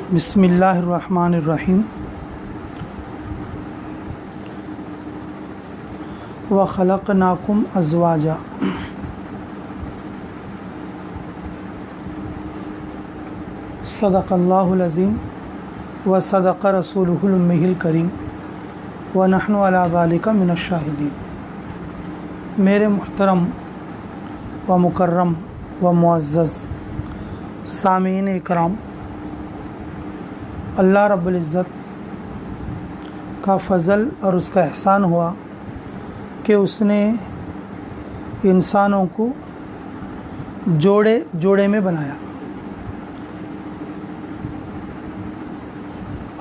बिस्मिल्लाहिर्रहमानिर्रहीम। व खलक़नाकुम अज़वाजा। सदक़ल्लाहुल अज़ीम व सदक़ रसूलुहुल उम्मीयुल करीम व नहनु अला ज़ालिका मिनश शाहिदीन। मेरे मुहतरम व मुकर्रम व मुअज़्ज़ज़ सामीन इकराम, अल्लाह रब्बुल इज़्ज़त का फ़ज़ल और उसका एहसान हुआ कि उसने इंसानों को जोड़े जोड़े में बनाया।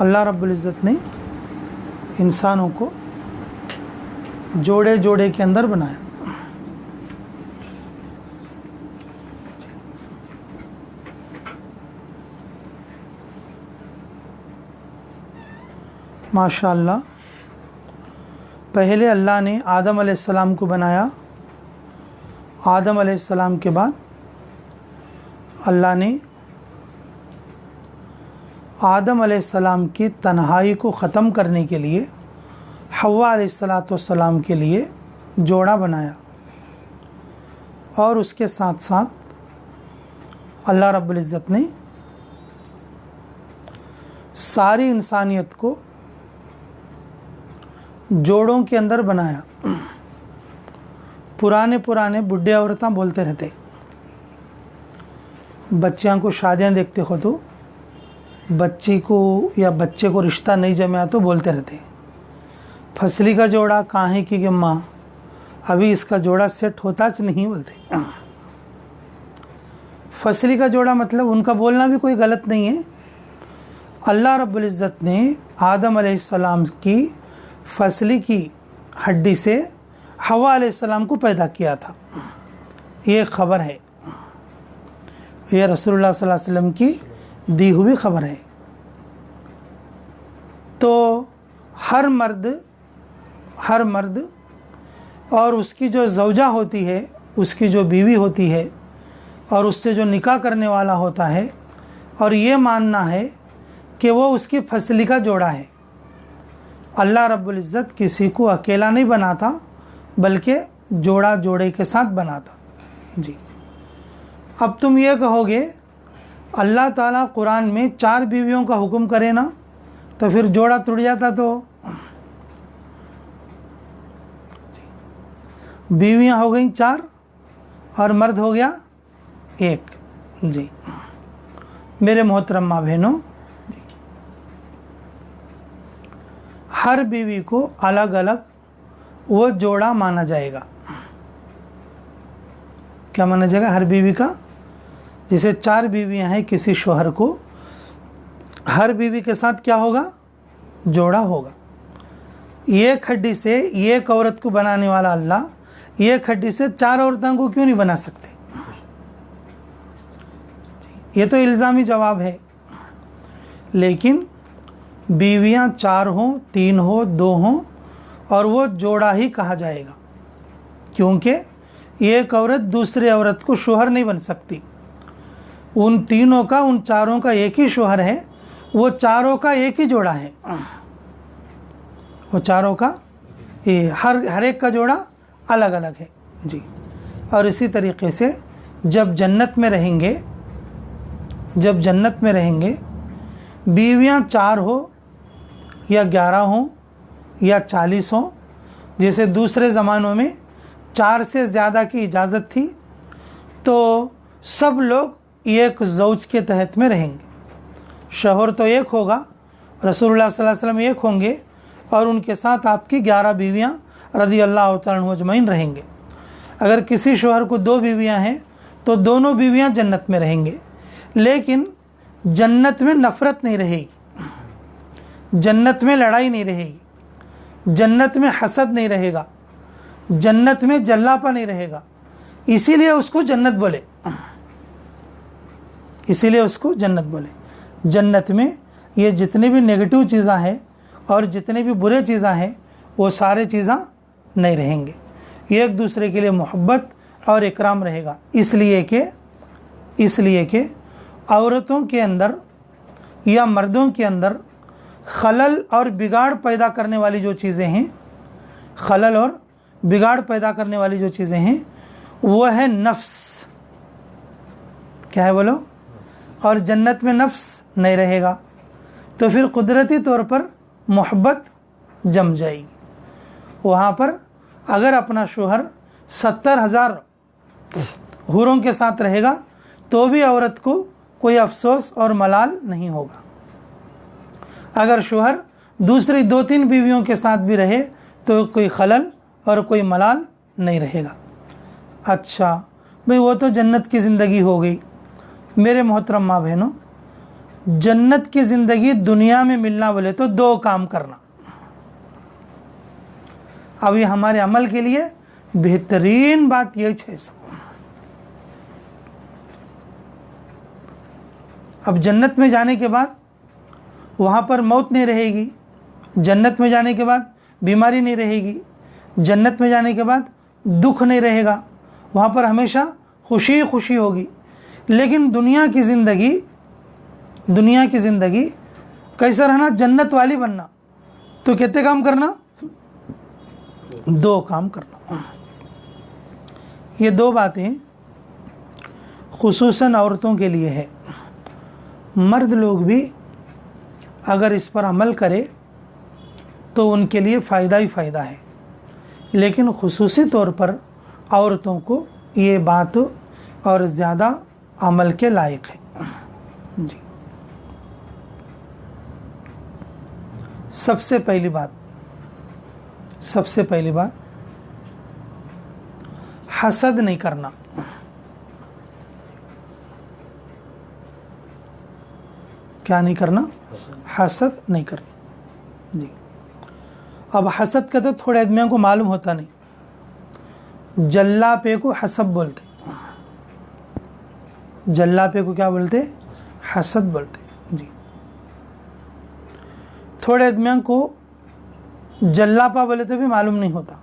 अल्लाह रब्बुल इज़्ज़त ने इंसानों को जोड़े जोड़े के अंदर बनाया। माशाअल्लाह, पहले अल्लाह ने आदम अलैहिस्सलाम को बनाया। आदम अलैहिस्सलाम के बाद अल्लाह ने आदम अलैहिस्सलाम की तन्हाई को ख़त्म करने के लिए हव्वा अलैहिस्सलाम के लिए जोड़ा बनाया। और उसके साथ साथ अल्लाह रब्बुल इज़्ज़त ने सारी इंसानियत को जोड़ों के अंदर बनाया। पुराने बुढ़े औरतें बोलते रहते, बच्चियां को शादियां देखते हो तो बच्ची को या बच्चे को रिश्ता नहीं जमा तो बोलते रहते, फसली का जोड़ा कहाँ है कि माँ अभी इसका जोड़ा सेट होता च नहीं बोलते। फसली का जोड़ा मतलब उनका बोलना भी कोई गलत नहीं है। अल्लाह रब्बुल इज़्ज़त ने आदम अलैहिस्सलाम की फसली की हड्डी से हव्वा अलैहिस्सलाम को पैदा किया था। ये ख़बर है, ये रसूलुल्लाह सल्लल्लाहु अलैहि वसल्लम की दी हुई ख़बर है। तो हर मर्द और उसकी जो ज़ौजा होती है, उसकी जो बीवी होती है और उससे जो निकाह करने वाला होता है, और ये मानना है कि वो उसकी फसली का जोड़ा है। अल्लाह रब्बुल इज़्ज़त किसी को अकेला नहीं बनाता बल्कि जोड़ा जोड़े के साथ बनाता। जी, अब तुम ये कहोगे अल्लाह ताला कुरान में 4 बीवियों का हुक्म करे ना, तो फिर जोड़ा टूट जाता। तो बीवियां हो गई 4 और मर्द हो गया 1। जी मेरे मोहतरम माँ बहनों, हर बीवी को अलग अलग वो जोड़ा माना जाएगा। क्या माना जाएगा? हर बीवी का, जैसे 4 बीवियां हैं किसी शौहर को, हर बीवी के साथ क्या होगा? जोड़ा होगा। एक हड्डी से एक औरत को बनाने वाला अल्लाह एक हड्डी से 4 औरतों को क्यों नहीं बना सकते? ये तो इल्ज़ामी जवाब है। लेकिन बीवियां 4 हों, 3 हो, 2 हों, और वो जोड़ा ही कहा जाएगा, क्योंकि एक औरत दूसरे औरत को शौहर नहीं बन सकती। उन तीनों का, उन 4 का एक ही शौहर है, वो 4 का एक ही जोड़ा है। वो 4 का हर एक का जोड़ा अलग अलग है। जी, और इसी तरीके से जब जन्नत में रहेंगे बीवियां 4 हो या 11 हो या 40 हो, जैसे दूसरे ज़मानों में 4 से ज़्यादा की इजाज़त थी, तो सब लोग एक ज़ौज के तहत में रहेंगे। शौहर तो एक होगा, रसूलुल्लाह सल्लल्लाहु अलैहि वसल्लम एक होंगे, और उनके साथ आपकी 11 बीवियां रज़ियल्लाहु तआला अन्हुम अजमईन रहेंगे। अगर किसी शौहर को 2 बीवियां हैं तो दोनों बीवियां जन्नत में रहेंगे, लेकिन जन्नत में नफ़रत नहीं रहेगी, जन्नत में लड़ाई नहीं रहेगी, जन्नत में हसद नहीं रहेगा, जन्नत में जल्लापा नहीं रहेगा। इसीलिए उसको जन्नत बोले, जन्नत में ये जितनी भी नेगेटिव चीज़ें हैं और जितने भी बुरे चीज़ें हैं वो सारे चीज़ें नहीं रहेंगे। एक दूसरे के लिए मोहब्बत और इकराम रहेगा। इसलिए कि औरतों के अंदर या मर्दों के अंदर खलल और बिगाड़ पैदा करने वाली जो चीज़ें हैं, खलल और बिगाड़ पैदा करने वाली जो चीज़ें हैं वो है नफ्स। क्या है बोलो? और जन्नत में नफ्स नहीं रहेगा तो फिर कुदरती तौर पर मोहब्बत जम जाएगी। वहाँ पर अगर अपना शोहर 70,000 हूरों के साथ रहेगा तो भी औरत को कोई अफसोस और मलाल नहीं होगा। अगर शोहर दूसरी 2-3 बीवियों के साथ भी रहे तो कोई खलल और कोई मलाल नहीं रहेगा। अच्छा भाई, वो तो जन्नत की ज़िंदगी हो गई। मेरे मोहतरम माँ बहनों, जन्नत की ज़िंदगी दुनिया में मिलना बोले तो 2 काम करना। अब ये हमारे अमल के लिए बेहतरीन बात यही है। अब जन्नत में जाने के बाद वहाँ पर मौत नहीं रहेगी, जन्नत में जाने के बाद बीमारी नहीं रहेगी, जन्नत में जाने के बाद दुख नहीं रहेगा, वहाँ पर हमेशा खुशी खुशी होगी। लेकिन दुनिया की ज़िंदगी कैसा रहना? जन्नत वाली बनना। तो कितने काम करना? 2 काम करना। ये 2 बातें खुसूसन औरतों के लिए है। मर्द लोग भी अगर इस पर अमल करे तो उनके लिए फ़ायदा ही फ़ायदा है, लेकिन खुसूसी तौर पर औरतों को ये बात और ज़्यादा अमल के लायक है जी। सबसे पहली बात हसद नहीं करना। क्या नहीं करना? हसद नहीं करना जी। अब हसद का तो थोड़े आदमियों को मालूम होता नहीं। जल्लापे को हसद बोलते, जल्लापे को क्या बोलते? हसद बोलते जी। थोड़े आदमियों को जल्लापा बोले तो भी मालूम नहीं होता,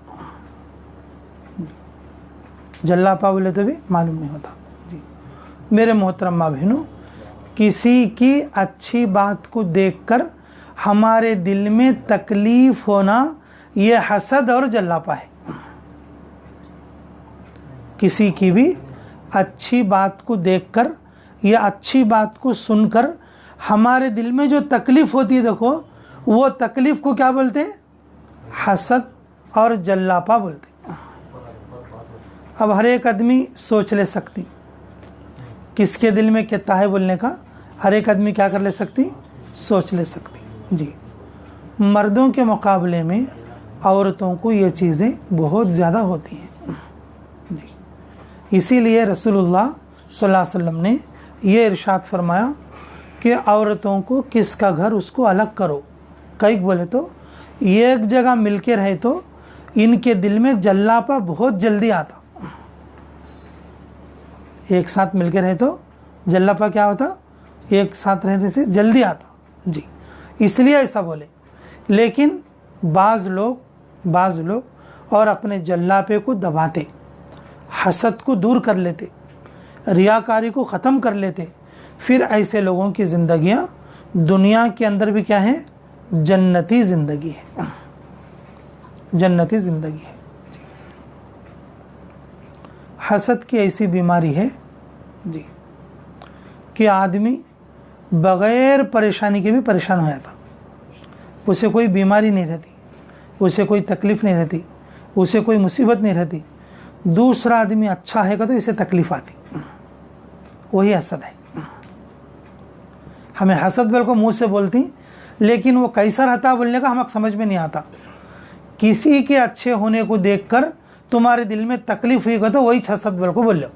जल्लापा बोले तो भी मालूम नहीं होता जी। मेरे मोहतरम माँ बहनों, किसी की अच्छी बात को देखकर हमारे दिल में तकलीफ होना ये हसद और जल्लापा है। किसी की भी अच्छी बात को देखकर या अच्छी बात को सुनकर हमारे दिल में जो तकलीफ होती है, देखो वो तकलीफ को क्या बोलते हैं? हसद और जल्लापा बोलते हैं। अब हर एक आदमी सोच ले सकती किसके दिल में कितना है बोलने का, हर एक आदमी क्या कर ले सकती? सोच ले सकती जी। मर्दों के मुकाबले में औरतों को ये चीज़ें बहुत ज़्यादा होती हैं जी। इसीलिए रसूलुल्लाह सल्लल्लाहु अलैहि वसल्लम ने ये इरशाद फरमाया कि औरतों को किसका घर उसको अलग करो। कई बोले तो एक जगह मिलके रहे तो इनके दिल में जल्लापा बहुत जल्दी आता। एक साथ मिलके रहे तो जल्लापा क्या होता? एक साथ रहने से जल्दी आता जी, इसलिए ऐसा बोले। लेकिन बाज़ लोग और अपने जल्लापे को दबाते, हसद को दूर कर लेते, रियाकारी को ख़त्म कर लेते, फिर ऐसे लोगों की ज़िंदगियाँ दुनिया के अंदर भी क्या है? जन्नती ज़िंदगी है, जन्नती ज़िंदगी है। हसद की ऐसी बीमारी है जी कि आदमी बग़ैर परेशानी के भी परेशान हो जाता। उसे कोई बीमारी नहीं रहती, उसे कोई तकलीफ़ नहीं रहती, उसे कोई मुसीबत नहीं रहती। दूसरा आदमी अच्छा है तो इसे तकलीफ़ आती, वही हसद है। हमें हसद बिल्कुल को मुँह से बोलती, लेकिन वो कैसा रहता बोलने का हमें समझ में नहीं आता। किसी के अच्छे होने को देखकर तुम्हारे दिल में तकलीफ़ हुई तो वही हसद बिल्कुल को बोल लो।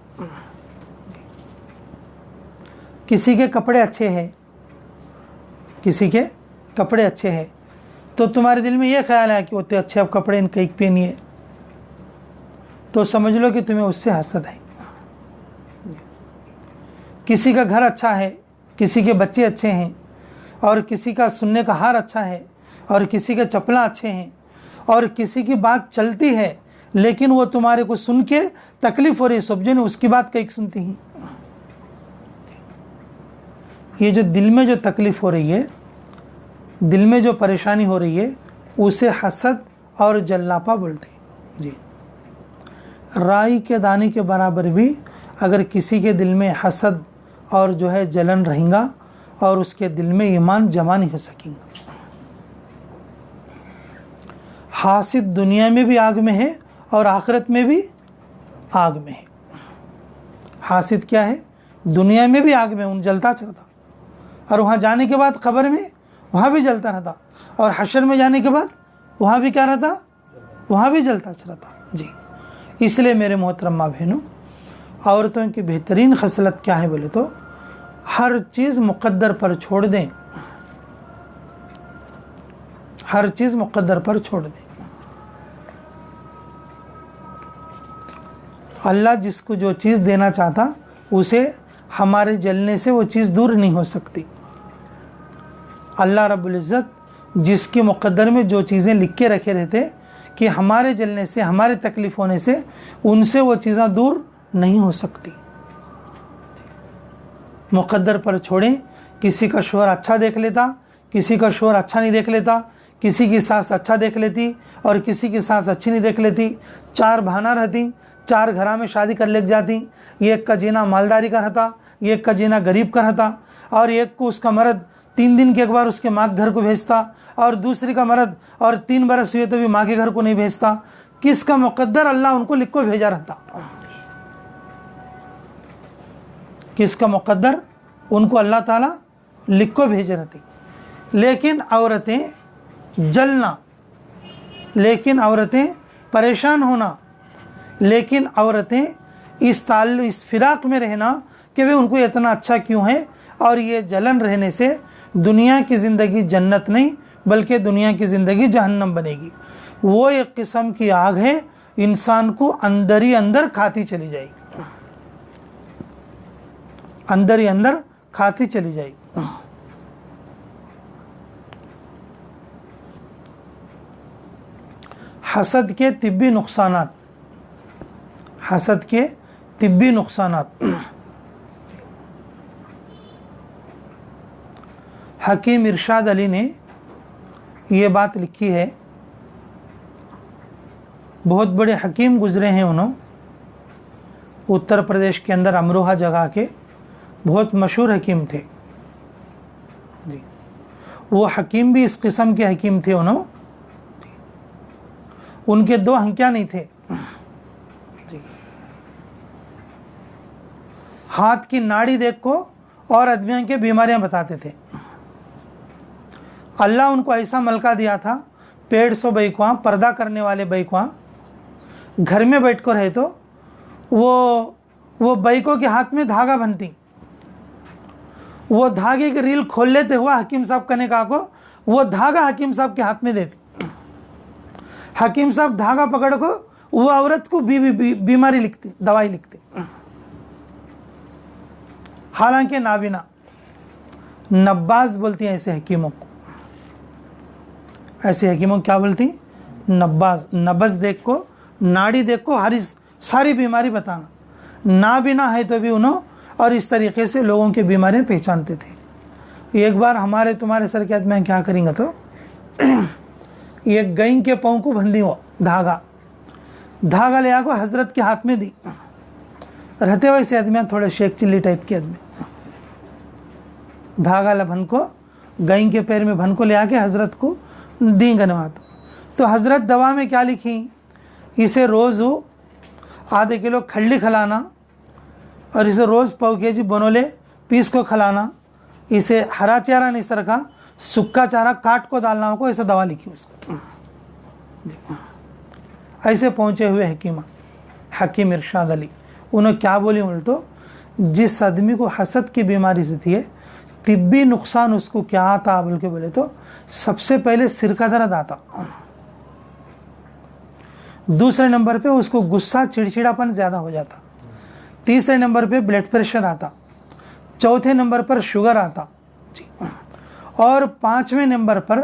किसी के कपड़े अच्छे हैं, किसी के कपड़े अच्छे हैं तो तुम्हारे दिल में ये ख्याल है कि उतने अच्छे अब कपड़े इनके एक पहनिए, तो समझ लो कि तुम्हें उससे हसद है। किसी का घर अच्छा है, किसी के बच्चे अच्छे हैं, और किसी का सुनने का हार अच्छा है, और किसी के चप्पला अच्छे हैं, और किसी की बात चलती है लेकिन वो तुम्हारे को सुन के तकलीफ हो रही है, सब जन उसकी बात कहीं सुनती हैं। ये जो दिल में जो तकलीफ हो रही है, दिल में जो परेशानी हो रही है, उसे हसद और जल्लापा बोलते हैं जी। राई के दाने के बराबर भी अगर किसी के दिल में हसद और जो है जलन रहेगा और उसके दिल में ईमान जमा नहीं हो सकेगा। हासिद दुनिया में भी आग में है और आखिरत में भी आग में है। हासिद क्या है? दुनिया में भी आग में उन जलता चलता, और वहाँ जाने के बाद कब्र में वहाँ भी जलता रहता, और हशर में जाने के बाद वहाँ भी क्या रहता? वहाँ भी जलता रहता जी। इसलिए मेरे मोहतरम माँ बहनों, औरतों की बेहतरीन खसलत क्या है बोले तो हर चीज़ मुक़द्दर पर छोड़ दें, हर चीज़ मुक़द्दर पर छोड़ दें। अल्लाह जिसको जो चीज़ देना चाहता उसे हमारे जलने से वो चीज़ दूर नहीं हो सकती। अल्लाह रब्बुल इज़्ज़त जिसके मुक़द्दर में जो चीज़ें लिख के रखे रहते कि हमारे जलने से, हमारे तकलीफ़ होने से उनसे वो चीज़ें दूर नहीं हो सकती। मुक़द्दर पर छोड़ें। किसी का शोहर अच्छा देख लेता, किसी का शोहर अच्छा नहीं देख लेता, किसी की सास अच्छा देख लेती और किसी की सास अच्छी नहीं देख लेती, चार बहाना रहती, चार घरा में शादी कर ले जाती, एक का जीना मालदारी का रहता, एक का जीना गरीब का रहता, और एक को उसका मर्द 3 दिन के एक बार उसके माँ के घर को भेजता, और दूसरी का मर्द और 3 बरस हुए तो भी माँ के घर को नहीं भेजता। किसका मुक़द्दर अल्लाह उनको लिख को भेजा रहता, किसका मुक़द्दर उनको अल्लाह ताला लिख को भेजे रहती। लेकिन औरतें जलना, लेकिन औरतें परेशान होना, लेकिन औरतें इस फिराक में रहना कि वे उनको इतना अच्छा क्यों है, और ये जलन रहने से दुनिया की ज़िंदगी जन्नत नहीं बल्कि दुनिया की ज़िंदगी जहन्नम बनेगी। वो एक किस्म की आग है, इंसान को अंदर ही अंदर खाती चली जाएगी, अंदर ही अंदर खाती चली जाएगी। हसद के तिब्बी नुकसानात, हसद के तिब्बी नुकसानात। हकीम इरशाद अली ने ये बात लिखी है, बहुत बड़े हकीम गुज़रे हैं उन्होंने, उत्तर प्रदेश के अंदर अमरोहा जगह के बहुत मशहूर हकीम थे जी। वो हकीम भी इस किस्म के हकीम थे उन्होंने, उनके 2 हंकिया नहीं थे जी। हाथ की नाड़ी देख को और आदमियों के बीमारियां बताते थे। अल्लाह उनको ऐसा मलका दिया था, 150 बैकुआ पर्दा करने वाले बैकुआ घर में बैठ कर रहे तो वो बैकों के हाथ में धागा बनती, वो धागे की रील खोल लेते हुआ हकीम साहब कहने का को वो धागा हकीम साहब के हाथ में देती। हकीम साहब धागा पकड़ को वो औरत को बीमारी लिखती, दवाई लिखती, हालांकि नाबिना। नब्बाज बोलती हैं ऐसे हकीमों को, ऐसे हकीमों क्या बोलती? नब्बाज। नब्ज देख को, नाड़ी देख को हरी सारी बीमारी बताना, नाबिना है तो भी उन्होंने, और इस तरीके से लोगों की बीमारियां पहचानते थे। एक बार हमारे तुम्हारे सर के हाथ में क्या करेंगे तो ये गई के पाँव को बंदी हो धागा ले आको हजरत के हाथ में दी, रहते वैसे आदमी थोड़े शेख चिल्ली टाइप के आदमी, धागा लभन को गई के पैर में भन को ले आके हजरत को दी गनवात। तो हजरत दवा में क्या लिखी? इसे रोज़ आधे किलो खल्ली खिलाना और इसे रोज़ पाव केजी बनोले पीस को खिलाना, इसे हरा चारा नहीं सर का सूखा चारा काट को डालना को, ऐसा दवा लिखी उसको। ऐसे पहुँचे हुए हकीम इरशाद अली, उन्होंने क्या बोली बोल तो जिस आदमी को हसद की बीमारी रहती है, तिब्बी नुकसान उसको क्या आता बोल के बोले तो सबसे पहले सिर का दर्द आता, दूसरे नंबर पे उसको गुस्सा चिड़चिड़ापन ज़्यादा हो जाता, तीसरे नंबर पे ब्लड प्रेशर आता, चौथे नंबर पर शुगर आता जी, और 5वें नंबर पर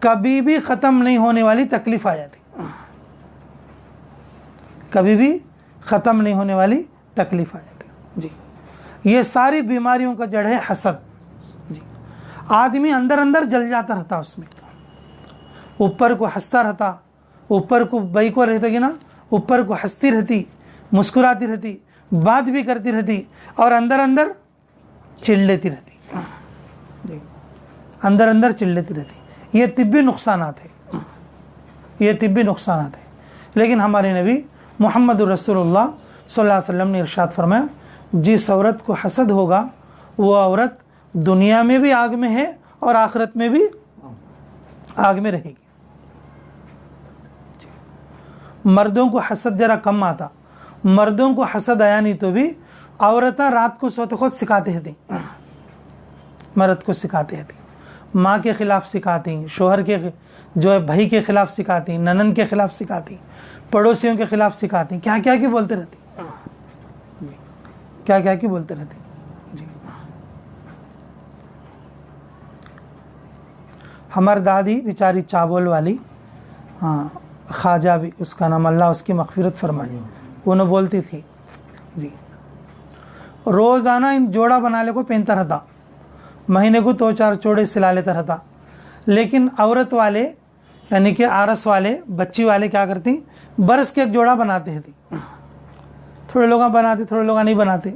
कभी भी ख़त्म नहीं होने वाली तकलीफ़ आ जाती। कभी भी ख़त्म नहीं होने वाली तकलीफ़ आ जाती है। जी, ये सारी बीमारियों का जड़ है हसद। जी, आदमी अंदर अंदर जल जाता रहता, उसमें ऊपर को हंसता रहता, ऊपर को बई को रहता कि ना, ऊपर को हंसती रहती, मुस्कुराती रहती, बात भी करती रहती, और अंदर अंदर चिढ़ लेती रहती, अंदर अंदर चिढ़ लेती रहती। ये तिब्बी नुकसानात है, ये तिब्बी नुकसानात है। लेकिन हमारे नबी मोहम्मद रसूलुल्लाह सल्लल्लाहु अलैहि वसल्लम ने इरशाद फरमाया, जिस औरत को हसद होगा वो औरत दुनिया में भी आग में है और आखिरत में भी आग में रहेगी। मर्दों को हसद ज़रा कम आता, मर्दों को हसद आया नहीं तो भी औरतें रात को सोते खुद सिखाते थी, मर्द को सिखाते थी, माँ के ख़िलाफ़ सिखाती, शोहर के जो है भाई के ख़िलाफ़ सिखाती, ननन के ख़िलाफ़ सिखाती, पड़ोसियों के ख़िलाफ़ सिखाती, क्या क्या की बोलते रहती, क्या क्या की बोलते रहती। जी, हमारी दादी बेचारी चावल वाली, हाँ ख्वाजा भी उसका नाम, अल्लाह उसकी मग़फ़िरत फरमाए, उन्हें बोलती थी जी, रोज़ाना इन जोड़ा बनाने को पहनता रहता, महीने को 2-4 जोड़े सिला लेता रहता। लेकिन औरत वाले यानी कि आरस वाले, बच्ची वाले क्या करती, बरस के एक जोड़ा बनाते थे। थोड़े लोग बनाते, थोड़े लोग नहीं बनाते।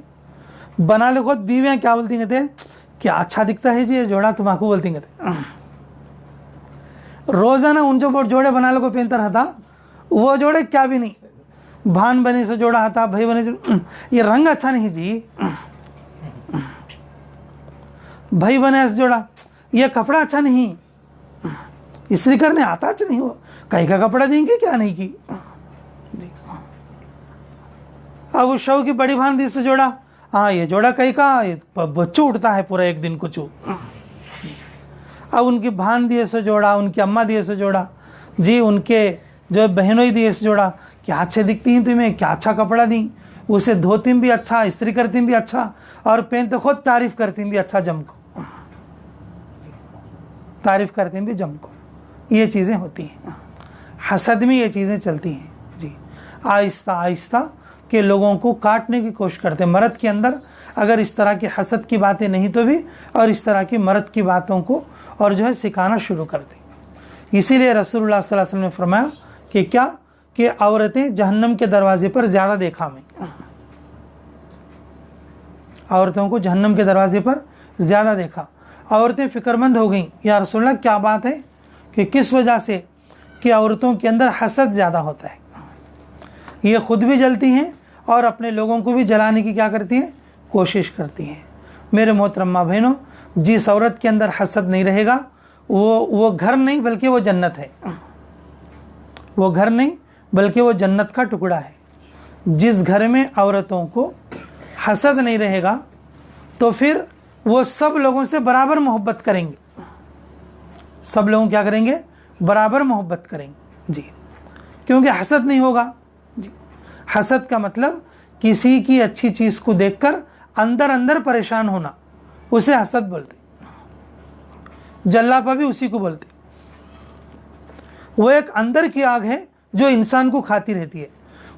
बना ले खुद बीवियाँ क्या बोलती कहते, क्या अच्छा दिखता है जी ये जोड़ा, तुम्हारा बोलती कहते। रोज़ाना उन जो जोड़े बनाने को पहनता रहता, वो जोड़े क्या भी नहीं, भान बने से जोड़ा था, भाई बने से, ये रंग अच्छा नहीं जी, भाई बने ऐसे जोड़ा, ये कपड़ा अच्छा नहीं, इस्त्री करने आता अच्छा नहीं, वो कहीं का कपड़ा देंगे क्या नहीं की। अब उस शव की बड़ी भान दी से जोड़ा, हाँ ये जोड़ा कहीं का, ये बच्चू उठता है पूरा एक दिन को चू। अब उनकी भान दिए से जोड़ा, उनकी अम्मा दिए से जोड़ा जी, उनके जो बहनों ही दिए से जोड़ा, क्या अच्छे दिखती हैं तुम्हें, क्या अच्छा कपड़ा दी, उसे धोती भी अच्छा, इस्त्री करती भी अच्छा, और पहनते खुद तारीफ़ करती भी अच्छा जम को, तारीफ़ करती भी जम को। ये चीज़ें होती हैं, हसद में ये चीज़ें चलती हैं जी। आहिस्ता आहिस्ता के लोगों को काटने की कोशिश करते हैं। मर्द के अंदर अगर इस तरह की हसद की बातें नहीं तो भी, और इस तरह की मर्द की बातों को और जो है सिखाना शुरू करते हैं। इसीलिए रसूलुल्लाह सल्लल्लाहु अलैहि वसल्लम ने फरमाया कि क्या, कि औरतें जहन्नम के दरवाजे पर ज़्यादा देखा मैं, औरतों को जहन्नम के दरवाजे पर ज़्यादा देखा। औरतें फ़िक्रमंद हो गईं, या रसूलुल्लाह क्या बात है, कि किस वजह से, कि औरतों के अंदर हसद ज़्यादा होता है, ये ख़ुद भी जलती हैं और अपने लोगों को भी जलाने की क्या करती हैं, कोशिश करती हैं। मेरे मोहतरमा बहनों, जिस औरत के अंदर हसद नहीं रहेगा वो घर नहीं बल्कि वो जन्नत है, वो घर नहीं बल्कि वो जन्नत का टुकड़ा है। जिस घर में औरतों को हसद नहीं रहेगा तो फिर वो सब लोगों से बराबर मोहब्बत करेंगे, सब लोगों क्या करेंगे, बराबर मोहब्बत करेंगे जी, क्योंकि हसद नहीं होगा जी। हसद का मतलब किसी की अच्छी चीज़ को देखकर अंदर अंदर परेशान होना, उसे हसद बोलते। जल्लापा भी उसी को बोलते। वो एक अंदर की आग है जो इंसान को खाती रहती है।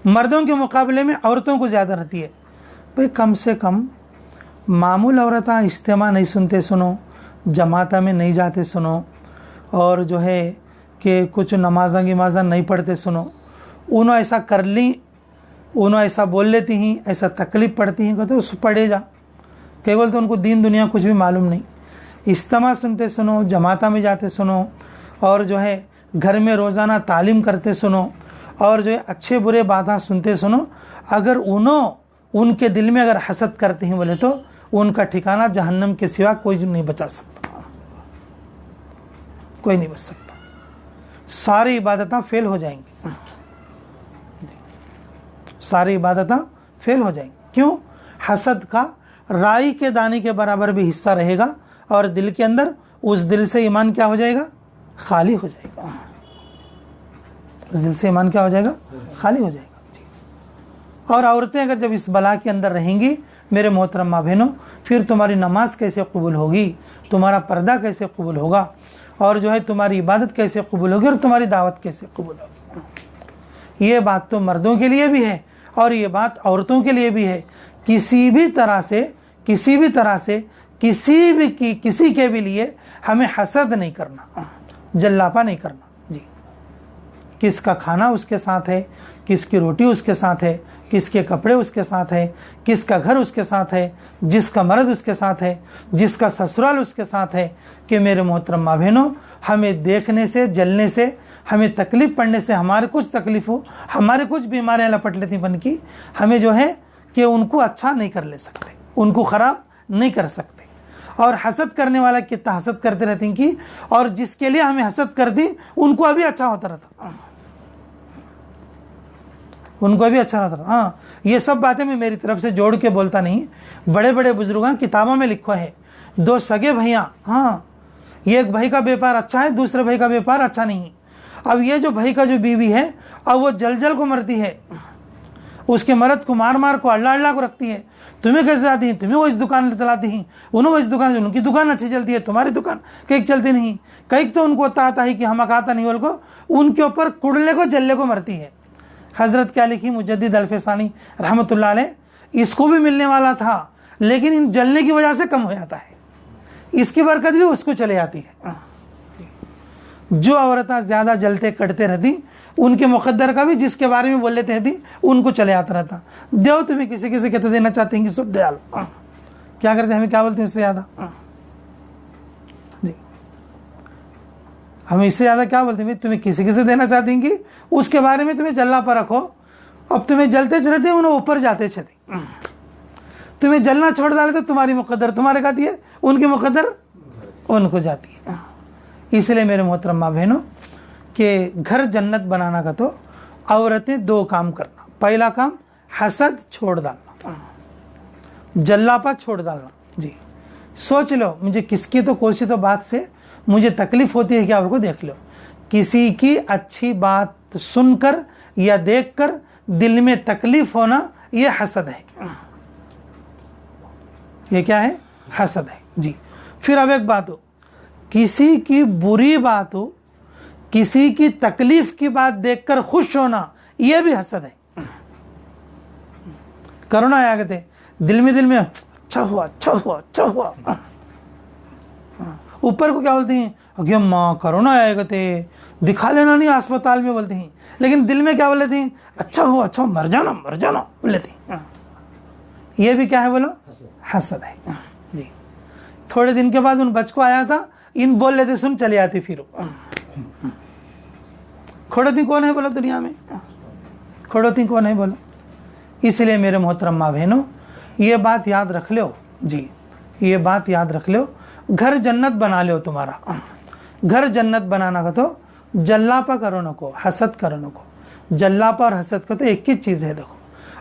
मर्दों के मुकाबले में औरतों को ज़्यादा रहती है। भाई कम से कम मामूल औरतां इज्तिमा नहीं सुनते सुनो, जमाता में नहीं जाते सुनो, और जो है कि कुछ नमाज़ा गिमाज़ा नहीं पढ़ते सुनो, उन्होंने ऐसा कर ली, उन्होंने ऐसा बोल लेती हैं, ऐसा तकलीफ़ पड़ती हैं, कहते उस पढ़े जा, केवल तो उनको दीन दुनिया कुछ भी मालूम नहीं। इज्तिमा सुनते सुनो, जमाता में जाते सुनो, और जो है घर में रोज़ाना तालीम करते सुनो, और जो है अच्छे बुरे बातें सुनते सुनो। अगर उनके दिल में अगर हसद करते हैं बोले तो उनका ठिकाना जहन्नम के सिवा कोई नहीं बचा सकता, कोई नहीं बच सकता। सारी इबादतें फेल हो जाएंगी, सारी इबादतें फेल हो जाएंगी। क्यों? हसद का राई के दाने के बराबर भी हिस्सा रहेगा, और दिल के अंदर उस दिल से ईमान क्या हो जाएगा, खाली हो जाएगा। उस दिल से ईमान क्या हो जाएगा, खाली हो जाएगा जी। और औरतें अगर जब इस बला के अंदर रहेंगी मेरे मोहतरमा बहनों, फिर तुम्हारी नमाज कैसे कबूल होगी, तुम्हारा पर्दा कैसे कबूल होगा, और जो है तुम्हारी इबादत कैसे कबूल होगी, और तुम्हारी दावत कैसे कबूल होगी। ये बात तो मर्दों के लिए भी है और ये बात औरतों के लिए भी है। किसी भी तरह से किसी के भी लिए हमें हसद नहीं करना, जल्लापा नहीं करना जी। किसका खाना उसके साथ है, किसकी रोटी उसके साथ है, किसके कपड़े उसके साथ है, किसका घर उसके साथ है, जिसका मर्द उसके साथ है, जिसका ससुराल उसके साथ है, कि मेरे मोहतरम माँ बहनों, हमें देखने से, जलने से, हमें तकलीफ़ पड़ने से, हमारे कुछ तकलीफ़ हो, हमारे कुछ बीमारियाँ लपट लेती बन की, हमें जो है कि उनको अच्छा नहीं कर ले सकते, उनको ख़राब नहीं कर सकते। और हसद करने वाला कितना हसद करते रहते हैं कि, और जिसके लिए हमें हसद कर दी उनको अभी अच्छा होता रहता, उनको अभी अच्छा रहता। हाँ, ये सब बातें मैं मेरी तरफ से जोड़ के बोलता नहीं, बड़े बड़े बुजुर्गों किताबों में लिखा है। दो सगे भैया, हाँ, ये एक भाई का व्यापार अच्छा है, दूसरे भाई का व्यापार अच्छा नहीं है। अब ये जो भाई का जो बीवी है, अब वो जल जल को मरती है, उसके मर्द को मार मार को अल्लाह को रखती है। तुम्हें कैसे आती है, तुम्हें वो इस दुकान चलाती हैं, उन्होंने इस दुकान, उनकी दुकान अच्छी चलती है, तुम्हारी दुकान कहीं चलती नहीं। कहीं तो उनको आता है कि हम आता नहीं, बोल को उनके ऊपर कुड़ले को जल्ले को मरती है। हज़रत क्या लिखी मुजद्दिद अल्फसानी रहमतुल्लाह अलैह, इसको भी मिलने वाला था लेकिन इन जलने की वजह से कम हो जाता है, इसकी बरकत भी उसको चले जाती है। जो औरतें ज़्यादा जलते कटते रहती, उनके मुक़द्दर का भी जिसके बारे में बोल लेते रहती, उनको चले आता रहता। देव तुम्हें किसी किसी कहते देना चाहते हैं कि सब दयाल, क्या करते हैं, हमें क्या बोलते हैं उससे ज़्यादा जी, हमें इससे ज़्यादा क्या बोलते हैं, तुम्हें किसी किसी देना चाहती हैं कि उसके बारे में तुम्हें जलना पर रखो। अब तुम्हें जलते चलते उन्हें ऊपर जाते चलते, तुम्हें जलना छोड़ डाले तो तुम्हारी मुक़द्दर तुम्हारे खाती है, उनकी मुक़द्दर उनको जाती है। इसलिए मेरे मोहतरम माँ बहनों कि घर जन्नत बनाना का तो औरतें दो काम करना। पहला काम हसद छोड़ डालना, जल्लापा छोड़ डालना जी। सोच लो, मुझे किसकी तो कोई सी तो बात से मुझे तकलीफ़ होती है, क्या आपको देख लो, किसी की अच्छी बात सुनकर या देखकर दिल में तकलीफ़ होना, ये हसद है। ये क्या है, हसद है जी। फिर अब एक बात हो, किसी की बुरी बात हो, किसी की तकलीफ की बात देखकर खुश होना, यह भी हसद है। करुणा आ गए थे दिल में अच्छा हुआ, अच्छा हुआ, अच्छा हुआ। ऊपर को क्या बोलती हैं, अगे माँ करुणा आएगा थे, दिखा लेना नहीं अस्पताल में बोलती हैं, लेकिन दिल में क्या बोल लेती हैं, अच्छा हुआ, अच्छा, मर जाना बोल लेती हैं। ये भी क्या है बोलो, हसद है जी। थोड़े दिन के बाद उन बच को आया था, इन बोल लेते सुन चली आती, फिर खोड़ोती कौन है बोलो दुनिया में, खोड़ोती कौन है बोलो। इसलिए मेरे मोहतरम माँ बहनों, ये बात याद रख लो जी, ये बात याद रख लो, घर जन्नत बना लो तुम्हारा। घर जन्नत बनाना का तो जल्लापा करो न को, हसद करो न को। जल्लापा और हसद का तो एक ही चीज़ है देखो,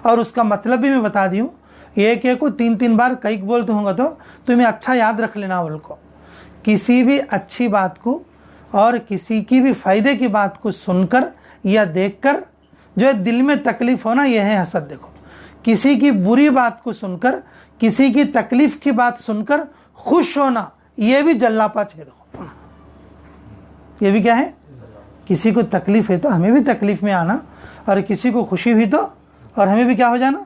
और उसका मतलब भी मैं बता दूँ, एक को 3-3 बार कई बोलते होंगे तो तुम्हें अच्छा याद रख लेना। बोल को किसी भी अच्छी बात को और किसी की भी फ़ायदे की बात को सुनकर या देखकर जो है दिल में तकलीफ़ होना, यह है हसद। देखो, किसी की बुरी बात को सुनकर, किसी की तकलीफ़ की बात सुनकर खुश होना, यह भी जल्लापा है। देखो, ये भी क्या है, किसी को तकलीफ़ है तो हमें भी तकलीफ़ में आना, और किसी को खुशी हुई तो और हमें भी क्या हो जाना,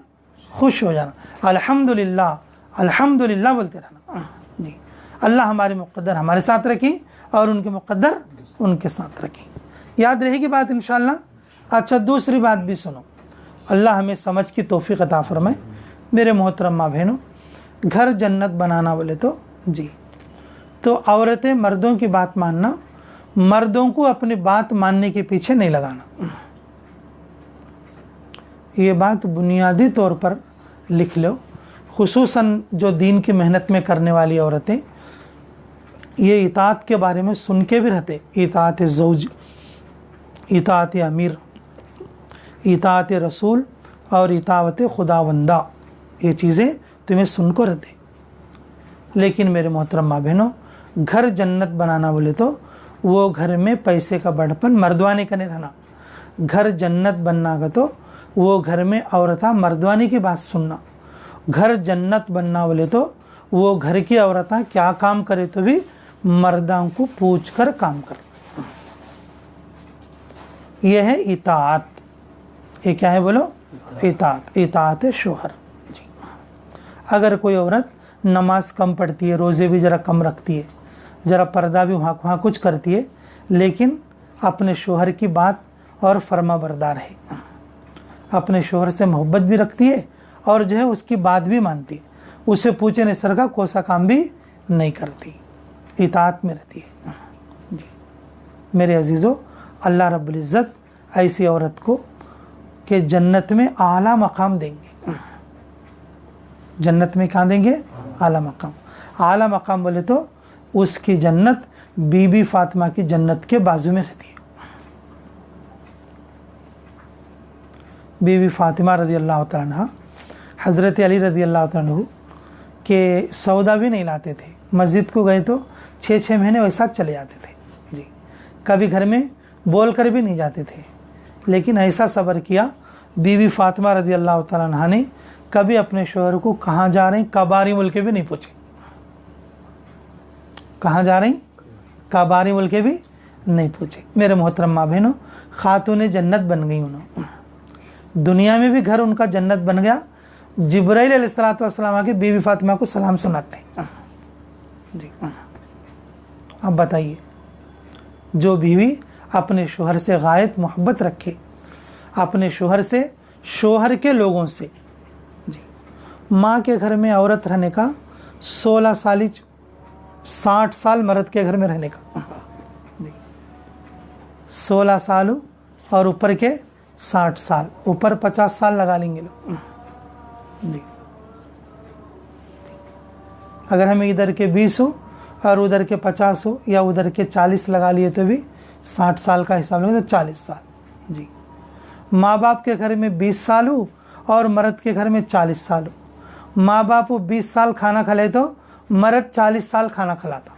खुश हो जाना। अल्हम्दुलिल्लाह अल्हम्दुलिल्लाह बोलते रहना जी। अल्लाह हमारे मुक़द्दर हमारे साथ रखी और उनके मुक़द्दर उनके साथ रखी। याद रहेगी बात इंशाअल्लाह। अच्छा, दूसरी बात भी सुनो, अल्लाह हमें समझ की तौफ़ीक़ अता फ़रमाए। मेरे मोहतरम माँ बहनों, घर जन्नत बनाना बोले तो जी, तो औरतें मर्दों की बात मानना, मर्दों को अपनी बात मानने के पीछे नहीं लगाना। ये बात बुनियादी तौर पर लिख लो, खुसूसन जो दीन की मेहनत में करने वाली औरतें, ये इताअत के बारे में सुन के भी रहते, इताअत ज़ौज, इताअत अमीर, इताअत रसूल और इताअत खुदावंदा, ये चीज़ें तुम्हें सुन को रहते। लेकिन मेरे मोहतरम माँ बहनों, घर जन्नत बनाना बोले तो वो घर में पैसे का बढ़पन मर्दवानी का नहीं रहना। घर जन्नत बनना का तो वो घर में औरता मर्दवानी की बात सुनना। घर जन्नत बनना बोले तो वो घर की औरता क्या काम करे तो भी मर्दां को पूछ कर काम कर। यह है इताअत ये क्या है बोलो? इताअत, इताअत शोहर जी। अगर कोई औरत नमाज कम पढ़ती है, रोज़े भी ज़रा कम रखती है, ज़रा पर्दा भी वहाँ कुछ करती है, लेकिन अपने शोहर की बात और फर्मा बरदार है, अपने शोहर से मोहब्बत भी रखती है और जो है उसकी बात भी मानती है, उससे पूछे नहीं सर का कोसा काम भी नहीं करती, इताअत में रहती है जी। मेरे अजीज़ों, अल्लाह रब्बुल इज़्ज़त ऐसी औरत को कि जन्नत में आला मकाम देंगे। जन्नत में कहाँ देंगे? आला मकाम। आला मकाम बोले तो उसकी जन्नत बीबी फातिमा की जन्नत के बाजू में रहती है। बीबी फातिमा रज़ी अल्लाह तआला अन्हा हज़रत अली रज़ी अल्लाह तआला अन्हु के सौदा भी नहीं लाते थे, मस्जिद को गए तो 6-6 महीने वैसा चले जाते थे जी। कभी घर में बोल कर भी नहीं जाते थे, लेकिन ऐसा सब्र किया बीबी फातिमा रज़ी अल्लाह तआला अन्हा ने, कभी अपने शोहर को कहाँ जा रहे हैं, कब आ रही बोल के भी नहीं पूछे। कहाँ जा रही, कब आ रही बोल के भी नहीं पूछे। मेरे मोहतरम माँ बहनों, खातून जन्नत बन गई उन्होंने, दुनिया में भी घर उनका जन्नत बन गया। जिब्राइल अलैहिस्सलातु वस्सलाम आके बीबी फातिमा को सलाम सुनाते हैं जी। अब बताइए, जो बीवी अपने शोहर से गायत मोहब्बत रखे, अपने शोहर से, शोहर के लोगों से जी। माँ के घर में औरत रहने का 16 साल, 60 साल मर्द के घर में रहने का जी। 16 साल और ऊपर के 60 साल, ऊपर 50 साल लगा लेंगे लोग जी। अगर हमें इधर के 20 हो और उधर के 50 हो, या उधर के 40 लगा लिए तो भी 60 साल का हिसाब लगे तो 40 साल जी। माँ बाप के घर में 20 साल हो और मर्द के घर में 40 साल हो। माँ बाप वो 20 साल खाना खिलाए तो मर्द 40 साल खाना खिलाता।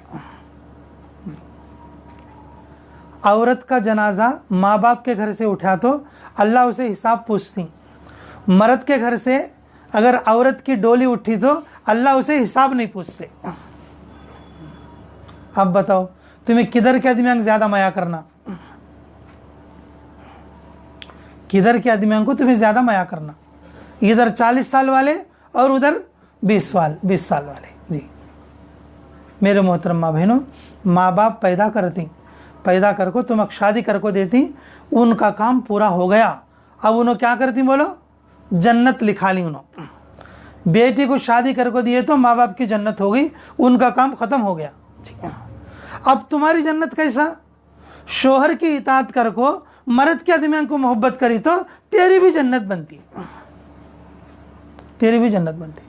औरत का जनाजा माँ बाप के घर से उठा तो अल्लाह उसे हिसाब पूछती। मर्द के घर से अगर औरत की डोली उठी तो अल्लाह उसे हिसाब नहीं पूछते। अब बताओ तुम्हें किधर के आदमी ज़्यादा माया करना, किधर के आदमी को तुम्हें ज़्यादा माया करना? इधर 40 साल वाले और उधर 20 साल वाले जी। मेरे मोहतरम माँ बहनों, माँ बाप पैदा करती, पैदा कर को तुम शादी कर को देती, उनका काम पूरा हो गया। अब उन्होंने क्या करती बोलो? जन्नत लिखा ली उन्होंने। बेटी को शादी कर को दिए तो माँ बाप की जन्नत हो गई, उनका काम ख़त्म हो गया। अब तुम्हारी जन्नत कैसा? शोहर की इताअत कर को, मर्द के आदमी को मोहब्बत करी तो तेरी भी जन्नत बनती, तेरी भी जन्नत बनती।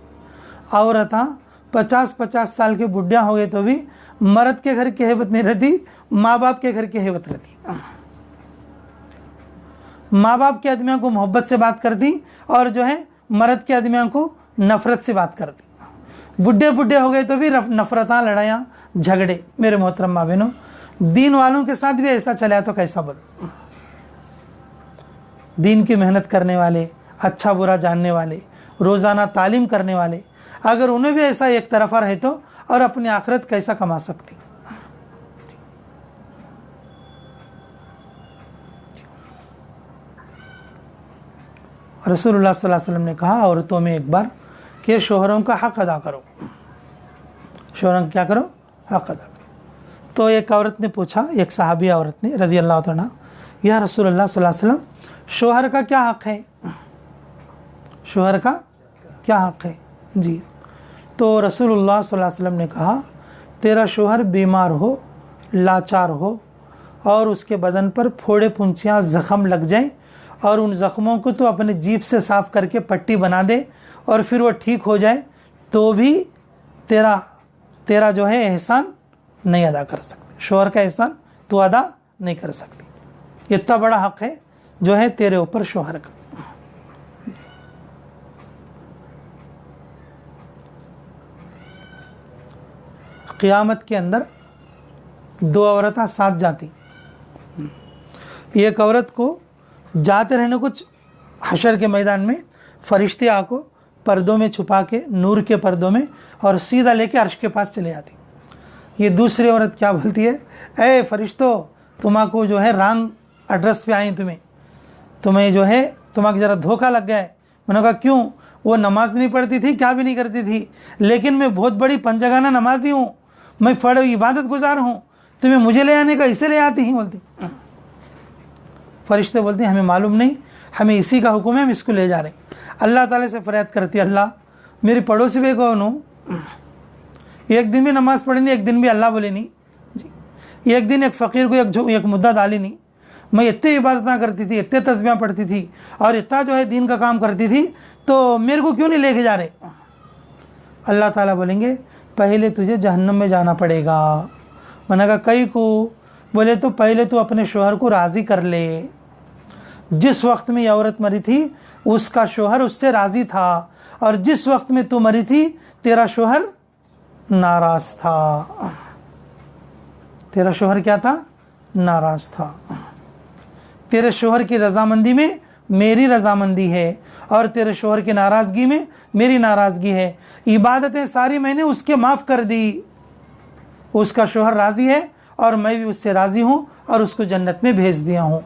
औरत 50-50 साल के बुढ़िया हो गए तो भी मर्द के घर की हैबत नहीं रहती, माँ बाप के घर की हैबत रहती। माँ बाप के आदमियों को मोहब्बत से बात करती और जो है मर्द के आदमियों को नफ़रत से बात करती। बुढ़े हो गए तो भी नफ़रतां, लड़ाइयाँ, झगड़े। मेरे मोहतरम माँ बहनों, दीन वालों के साथ भी ऐसा चला तो कैसा बोलो? दीन की मेहनत करने वाले, अच्छा बुरा जानने वाले, रोज़ाना तालीम करने वाले, अगर उन्हें भी ऐसा एक तरफा रहे तो और अपनी आखिरत कैसा कमा सकती? रसूलुल्लाह सल्लल्लाहु अलैहि वसल्लम ने कहा औरतों में एक बार कि शोहरों का हक़ अदा करो, शोहरों का क्या करो? हक़ अदा करो। तो एक औरत ने पूछा, एक सहाबिया औरत ने रज़ी अल्लाह तआला, या रसूलुल्लाह सल्लल्लाहु अलैहि वसल्लम, शोहर का क्या हक़ है? शोहर का क्या हक़ है जी? तो रसूलुल्लाह सल्लल्लाहु अलैहि वसल्लम ने कहा, तेरा शोहर बीमार हो, लाचार हो और उसके बदन पर फोड़े पुंचियाँ ज़ख़म लग जाएं और उन ज़ख़मों को तो अपने जीभ से साफ़ करके पट्टी बना दे और फिर वो ठीक हो जाए तो भी तेरा जो है एहसान नहीं अदा कर सकते। शोहर का एहसान तो अदा नहीं कर सकती। इतना बड़ा हक़ है जो है तेरे ऊपर शोहर का। क़यामत के अंदर 2 औरतें साथ जाती। एक औरत को जाते रहने कुछ हशर के मैदान में फरिश्ते आको पर्दों में छुपा के, नूर के पर्दों में, और सीधा लेके अर्श के पास चले जाती। ये दूसरी औरत क्या बोलती है? ए फरिश्तों, तुम्हाको जो है रॉन्ग एड्रेस पे आई, तुम्हें जो है तुम्हारा ज़रा धोखा लग गया है। मैंने कहा क्यों? वो नमाज नहीं पढ़ती थी, क्या भी नहीं करती थी, लेकिन मैं बहुत बड़ी पंजगाना नमाजी हूँ, मैं फड़े इबादत गुजार हूँ, तुम्हें मुझे ले आने का इसे ले आती ही बोलती। फरिश्ते बोलते हैं हमें मालूम नहीं, हमें इसी का हुक्म है, हम इसको ले जा रहे हैं। अल्लाह ताला से फरियाद करती है, अल्लाह मेरी पड़ोसी भी कौन हूँ, एक दिन भी नमाज़ पढ़ी नहीं, एक दिन भी अल्लाह बोले नहीं जी, एक दिन एक फ़कीर को एक मुद्दा डाली नहीं, मैं इतनी इबादत करती थी, इतने तस्बीह पढ़ती थी और इतना जो है दीन का काम करती थी, तो मेरे को क्यों नहीं लेके जा रहे? अल्लाह ताला बोलेंगे पहले तुझे जहन्नम में जाना पड़ेगा। मैंने कहा कई को? बोले तो पहले तो अपने शोहर को राज़ी कर ले। जिस वक्त में ये औरत मरी थी उसका शोहर उससे राज़ी था, और जिस वक्त में तू मरी थी तेरा शोहर नाराज़ था। तेरा शोहर क्या था? नाराज़ था। तेरे शोहर की रज़ामंदी में मेरी रज़ामंदी है, और तेरे शोहर की नाराज़गी में मेरी नाराज़गी है। इबादतें सारी मैंने उसके माफ़ कर दी, उसका शोहर राज़ी है और मैं भी उससे राज़ी हूँ और उसको जन्नत में भेज दिया हूँ।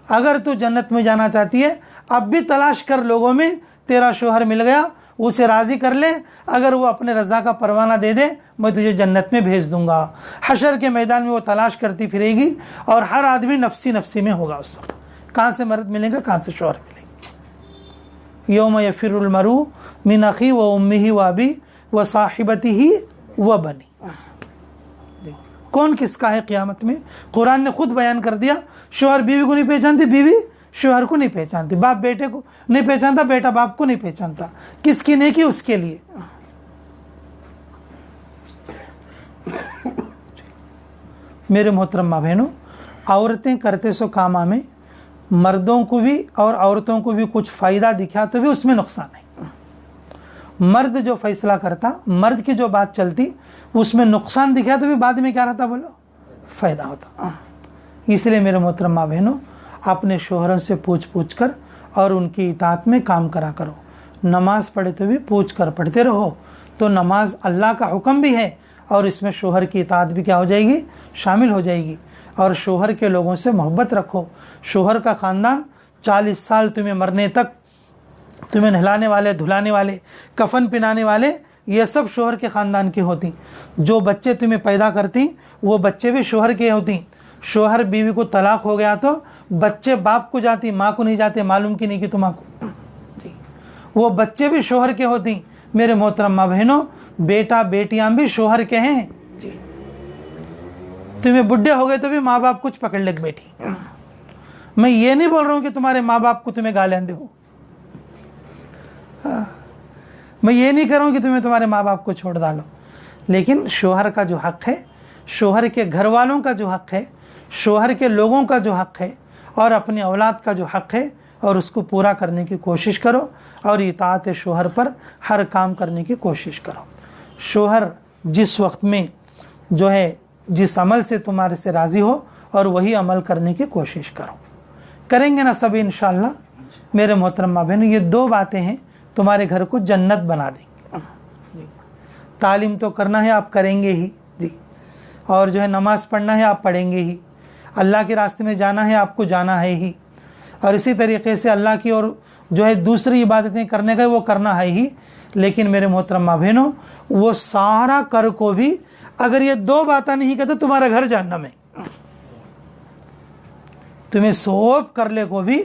अगर तू जन्नत में जाना चाहती है, अब भी तलाश कर लोगों में, तेरा शोहर मिल गया, उसे राज़ी कर ले, अगर वो अपने रज़ा का परवाना दे दे मैं तुझे जन्नत में भेज दूंगा। हशर के मैदान में वो तलाश करती फिरेगी और हर आदमी नफसी नफसी में होगा। उस वक्त कहाँ से मर्द मिलेगा, कहाँ से शोहर मिलेगी। यौम यफिरुल मरउ मिन अखी व उम्मिही व अबी व साहिबतिही व बनी। कौन किसका है क़यामत में? कुरान ने खुद बयान कर दिया। शोहर बीवी को नहीं पहचानती, बीवी शोहर को नहीं पहचानती, बाप बेटे को नहीं पहचानता, बेटा बाप को नहीं पहचानता। किसकी नेकी? उसके लिए। मेरे मोहतरम माँ बहनों, औरतें करते सो कामा में मर्दों को भी और औरतों को भी कुछ फ़ायदा दिखा तो भी उसमें नुकसान है। मर्द जो फैसला करता, मर्द की जो बात चलती, उसमें नुकसान दिखा तो भी बाद में क्या रहता? बोलो फ़ायदा होता। इसलिए मेरे मोहतरम माँ बहनों, अपने शोहरों से पूछ कर और उनकी इताअत में काम करा करो। नमाज़ पढ़े तो भी पूछ कर पढ़ते रहो, तो नमाज अल्लाह का हुक्म भी है और इसमें शोहर की इताअत भी क्या हो जाएगी? शामिल हो जाएगी। और शोहर के लोगों से मोहब्बत रखो। शोहर का ख़ानदान 40 साल तुम्हें मरने तक तुम्हें नहलाने वाले, धुलाने वाले, कफन पिनाने वाले, ये सब शोहर के ख़ानदान की होती। जो बच्चे तुम्हें पैदा करती वो बच्चे भी शोहर के होती। शोहर बीवी को तलाक हो गया तो बच्चे बाप को जाती, माँ को नहीं जाते। मालूम की नहीं कि तुम्हां को जी, वो बच्चे भी शोहर के होती। मेरे मोहतरम माँ बहनों, बेटा बेटियां भी शोहर के हैं जी। तुम्हें बुढ़े हो गए तो भी माँ बाप कुछ पकड़ ले बेटी। मैं ये नहीं बोल रहा हूँ कि तुम्हारे माँ बाप को तुम्हें गालियाँ दो, मैं ये नहीं कर रहा हूँ कि तुम्हें तुम्हारे माँ बाप को छोड़ डालो, लेकिन शोहर का जो हक़ है, शोहर के घर वालों का जो हक़ है, शोहर के लोगों का जो हक़ है और अपनी औलाद का जो हक़ है, और उसको पूरा करने की कोशिश करो और इताअत शोहर पर हर काम करने की कोशिश करो। शोहर जिस वक्त में जो है जिस अमल से तुम्हारे से राज़ी हो और वही अमल करने की कोशिश करो। करेंगे ना सभी इंशाअल्लाह। मेरे मोहतरम माँ बहनों, ये 2 बातें हैं तुम्हारे घर को जन्नत बना देंगे जी। तालीम तो करना है, आप करेंगे ही जी, और जो है नमाज़ पढ़ना है, आप पढ़ेंगे ही। अल्लाह के रास्ते में जाना है, आपको जाना है ही। और इसी तरीक़े से अल्लाह की और जो है दूसरी इबादतें करने का वो करना है ही। लेकिन मेरे मोहतरम माँ बहनों, वो सारा कर को भी अगर ये 2 बातें नहीं करते, तुम्हारा घर जहन्नम है। तुम्हें सोप कर ले को भी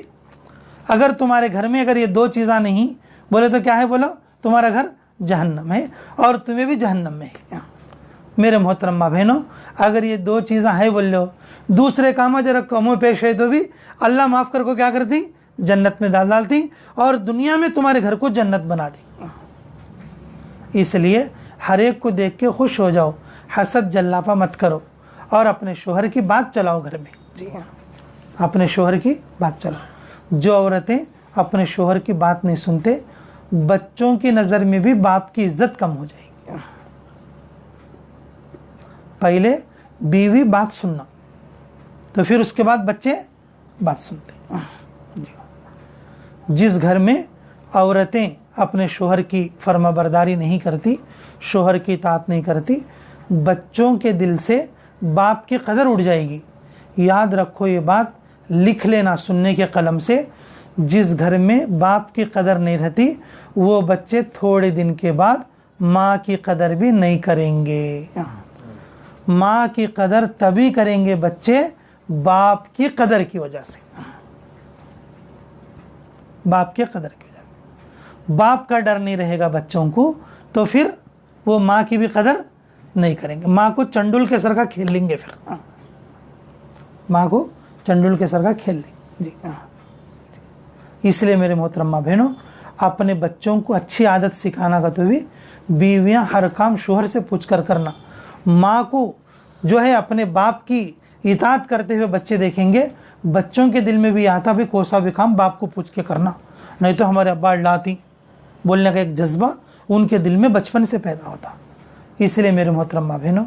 अगर तुम्हारे घर में अगर ये 2 चीज़ें नहीं बोले तो क्या है? बोलो तुम्हारा घर जहन्नम है और तुम्हें भी जहन्नम में है। मेरे मोहतरम माँ बहनों, अगर ये 2 चीज़ें हैं बोल लो, दूसरे काम जरा कमो पेश है तो भी अल्लाह माफ़ कर को क्या करती? जन्नत में डालती और दुनिया में तुम्हारे घर को जन्नत बना दी। इसलिए हर एक को देख के खुश हो जाओ, हसद जल्लापा मत करो और अपने शोहर की बात चलाओ घर में जी हाँ, अपने शोहर की बात चलाओ। जो औरतें अपने शोहर की बात नहीं सुनते, बच्चों की नज़र में भी बाप की इज्जत कम हो जाएगी। पहले बीवी बात सुनना, तो फिर उसके बाद बच्चे बात सुनते। जिस घर में औरतें अपने शोहर की फर्माबरदारी नहीं करती, शोहर की इताअत नहीं करती, बच्चों के दिल से बाप की कदर उड़ जाएगी। याद रखो ये बात, लिख लेना सुनने के कलम से। जिस घर में बाप की कदर नहीं रहती वो बच्चे थोड़े दिन के बाद माँ की कदर भी नहीं करेंगे। माँ की कदर तभी करेंगे बच्चे बाप की कदर की वजह से, बाप की कदर की वजह से। बाप का डर नहीं रहेगा बच्चों को तो फिर वो माँ की भी कदर नहीं करेंगे, माँ को चंडुल के सर का खेल लेंगे, फिर माँ को चंडुल के सर का खेल लेंगे जी। इसलिए मेरे मोहतरमा बहनों, अपने बच्चों को अच्छी आदत सिखाना का तो भी बीवियाँ हर काम शोहर से पूछ कर करना। माँ को जो है अपने बाप की इताअत करते हुए बच्चे देखेंगे, बच्चों के दिल में भी आता भी कोसा भी काम बाप को पूछ के करना, नहीं तो हमारे अब्बा लाती बोलने का एक जज्बा उनके दिल में बचपन से पैदा होता। इसलिए मेरे मोहतरमा बहनों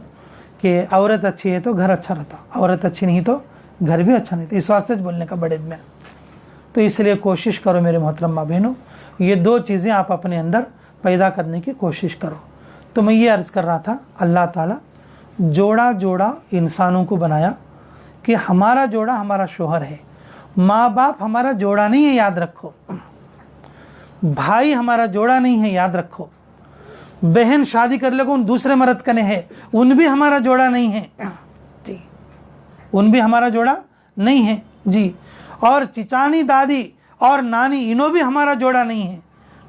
कि औरत अच्छी है तो घर अच्छा रहता, औरत अच्छी नहीं तो घर भी अच्छा नहीं था, इस वास्ते बोलने का बड़े में। तो इसलिए कोशिश करो मेरे मोहतरमा बहनों, ये दो चीज़ें आप अपने अंदर पैदा करने की कोशिश करो। तो मैं ये अर्ज़ कर रहा था, अल्लाह ताला जोड़ा जोड़ा इंसानों को बनाया कि हमारा जोड़ा हमारा शोहर है, माँ बाप हमारा जोड़ा नहीं है, याद रखो। भाई हमारा जोड़ा नहीं है, याद रखो। बहन शादी कर ले उन दूसरे मर्द कने है, उन भी हमारा जोड़ा नहीं है जी, उन भी हमारा जोड़ा नहीं है जी। और चिचानी दादी और नानी इन्हों भी हमारा जोड़ा नहीं है।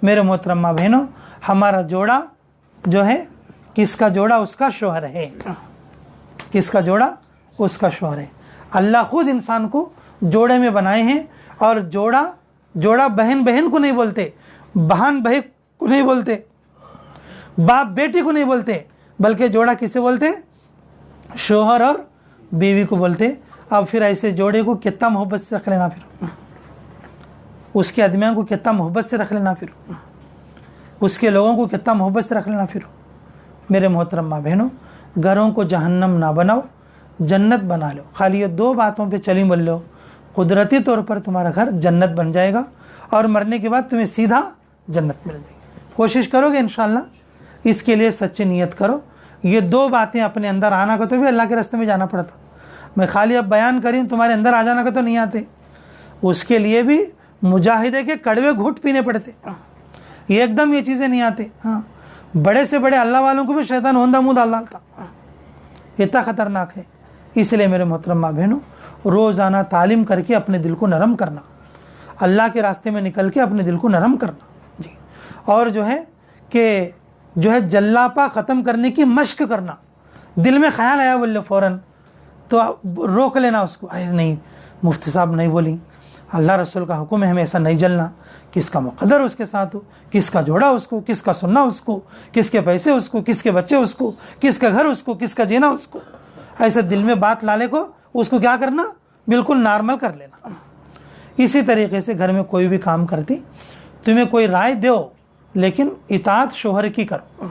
मेरे मोहतरमा बहनों, हमारा जोड़ा जो है किसका जोड़ा? उसका शोहर है। किसका जोड़ा? उसका शोहर है। अल्लाह खुद इंसान को जोड़े में बनाए हैं, और जोड़ा बहन बहन को नहीं बोलते, बहन भाई को नहीं बोलते, बाप बेटी को नहीं बोलते, बल्कि जोड़ा किसे बोलते? शोहर और बीवी को बोलते। अब फिर ऐसे जोड़े को कितना मोहब्बत से रख लेना, फिर उसके आदमियों को कितना मोहब्बत से रख लेना, फिर उसके लोगों को कितना मोहब्बत से रख लेना। फिर मेरे मोहतरमा बहनों, घरों को जहन्नम ना बनाओ, जन्नत बना लो। खाली ये दो बातों पे चली बोल लो, कुदरती तौर पर तुम्हारा घर जन्नत बन जाएगा और मरने के बाद तुम्हें सीधा जन्नत मिल जाएगी। कोशिश करोगे इंशाअल्लाह, इसके लिए सच्ची नियत करो। ये दो बातें अपने अंदर आना का तो भी अल्लाह के रास्ते में जाना पड़ता। मैं खाली अब बयान करी तुम्हारे अंदर आ जाना का तो नहीं आते, उसके लिए भी मुजाहिदे के कड़वे घूंट पीने पड़ते, एकदम ये चीज़ें नहीं आते। हाँ, बड़े से बड़े अल्लाह वालों को भी शैतान होंदा मुँह डाल डालता, इतना ख़तरनाक है। इसलिए मेरे मोहतरमा बहनों, रोज़ाना तालीम करके अपने दिल को नरम करना, अल्लाह के रास्ते में निकल के अपने दिल को नरम करना जी। और जो है जल्लापा ख़त्म करने की मश्क करना। दिल में ख्याल आया बोले फ़ौरन तो रोक लेना उसको, अरे नहीं मुफ्ती साहब नहीं बोली, अल्लाह रसूल का हुक्म है हमें ऐसा नहीं जलना। किसका मुक़द्दर उसके साथ हो, किसका जोड़ा उसको, किसका सुनना उसको, किसके पैसे उसको, किसके बच्चे उसको, किसका घर उसको, किसका जीना उसको, ऐसे दिल में बात लाले को उसको क्या करना, बिल्कुल नॉर्मल कर लेना। इसी तरीके से घर में कोई भी काम करती तुम्हें कोई राय दो, लेकिन इताअत शोहर की करो,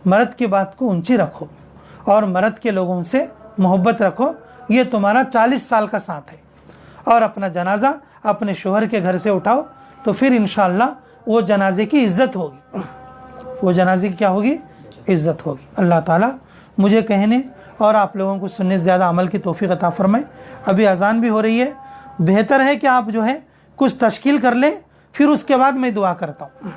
मर्द की बात को ऊंची रखो और मर्द के लोगों से मोहब्बत रखो। ये तुम्हारा 40 साल का साथ है। और अपना जनाजा अपने शोहर के घर से उठाओ तो फिर इंशाअल्लाह वो जनाजे की इज़्ज़त होगी, वो जनाजे की क्या होगी? इज़्ज़त होगी। अल्लाह ताला मुझे कहने और आप लोगों को सुनने से ज़्यादा अमल की तौफीक अता फरमाए। अभी अजान भी हो रही है, बेहतर है कि आप जो है कुछ तश्कील कर लें, फिर उसके बाद मैं दुआ करता हूँ।